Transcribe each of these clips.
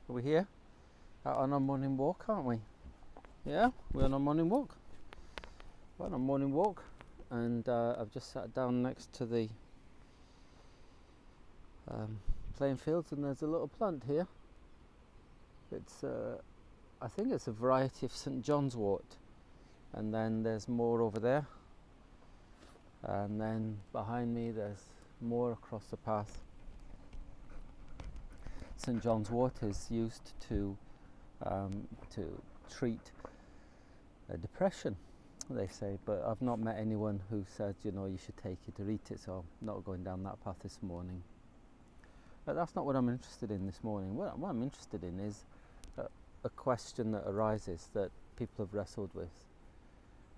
Are we here? Out on our morning walk, aren't we? Yeah, we're on our morning walk. We're on our morning walk, and I've just sat down next to the playing fields, and there's a little plant here. It's, I think it's a variety of St. John's wort, and then there's more over there, and then behind me there's more across the path. St. John's wort is used to treat depression, they say, but I've not met anyone who said, you know, you should take it or eat it, so I'm not going down that path this morning. But that's not what I'm interested in this morning. What I'm interested in is a question that arises that people have wrestled with,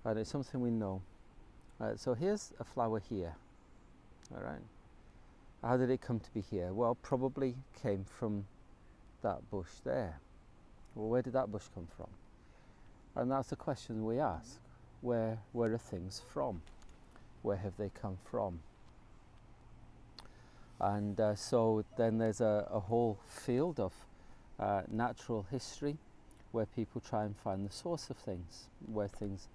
and it's something we know. So here's a flower here, all right. How did it come to be here? Well, probably came from that bush there. Well, where did that bush come from? And that's the question we ask. Where are things from? Where have they come from? And so then there's a whole field of natural history where people try and find the source of things, where things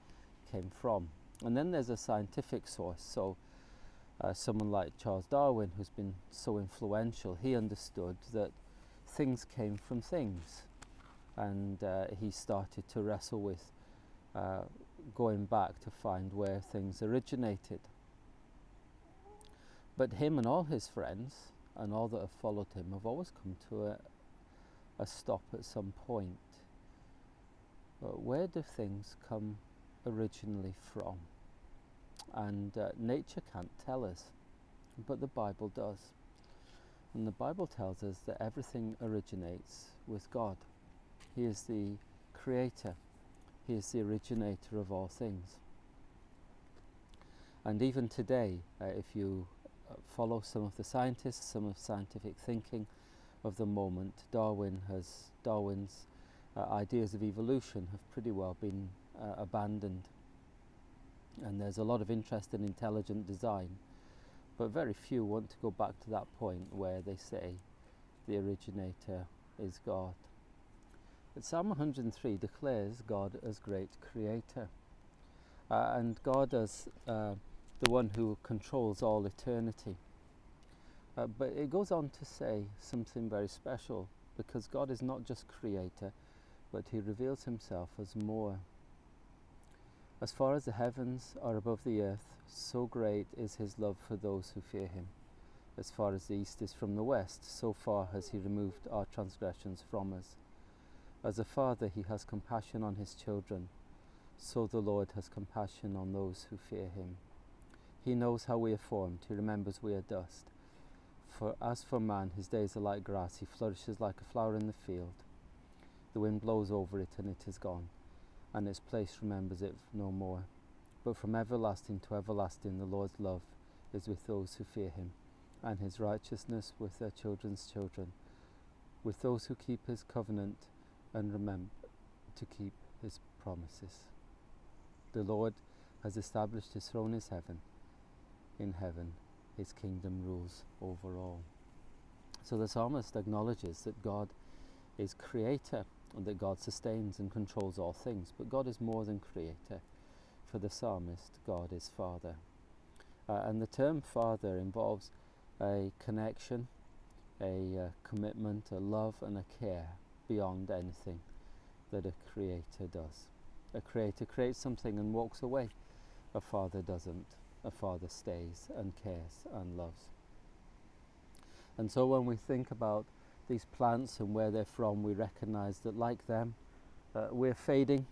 came from. And then there's a scientific source. So someone like Charles Darwin, who's been so influential, he understood that things came from things. And he started to wrestle with going back to find where things originated. But him and all his friends, and all that have followed him, have always come to a stop at some point. But where do things come originally from? And nature can't tell us, but the Bible does. And the Bible tells us that everything originates with God. He is the creator. He is the originator of all things. And even today, if you follow some of the scientists, some of scientific thinking of the moment, Darwin's ideas of evolution have pretty well been abandoned. And there's a lot of interest in intelligent design, but very few want to go back to that point where they say the originator is God. But Psalm 103 declares God as great creator, and God as the one who controls all eternity. But it goes on to say something very special, because God is not just creator, but he reveals himself as more. As far as the heavens are above the earth, so great is his love for those who fear him. As far as the east is from the west, so far has he removed our transgressions from us. As a father, he has compassion on his children, so the Lord has compassion on those who fear him. He knows how we are formed, he remembers we are dust. For as for man, his days are like grass, he flourishes like a flower in the field. The wind blows over it and it is gone, and its place remembers it no more. But from everlasting to everlasting the Lord's love is with those who fear him, and his righteousness with their children's children, with those who keep his covenant and remember to keep his promises. The Lord has established his throne in heaven. In heaven, his kingdom rules over all. So the psalmist acknowledges that God is creator, and that God sustains and controls all things. But God is more than creator. For the psalmist, God is Father. And the term Father involves a connection, a commitment, a love and a care beyond anything that a creator does. A creator creates something and walks away. A father doesn't. A father stays and cares and loves. And so when we think about these plants and where they're from, we recognize that like them, we're fading.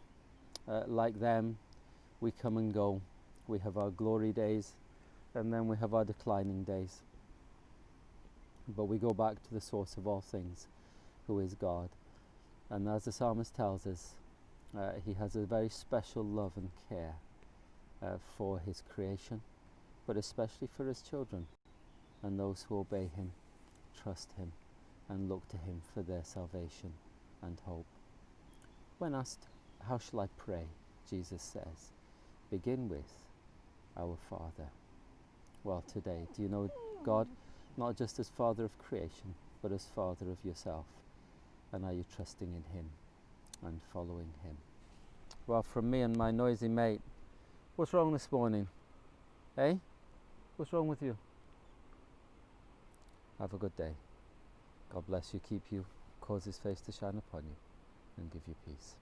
Like them, we come and go. We have our glory days, and then we have our declining days. But we go back to the source of all things, who is God. And as the psalmist tells us, he has a very special love and care for his creation, but especially for his children and those who obey him, trust him, and look to him for their salvation and hope. When asked, how shall I pray? Jesus says, begin with our Father. Well, today, do you know God not just as Father of creation, but as Father of yourself? And are you trusting in Him and following Him? Well, from me and my noisy mate, what's wrong this morning? Eh? What's wrong with you? Have a good day. God bless you, keep you, cause His face to shine upon you, and give you peace.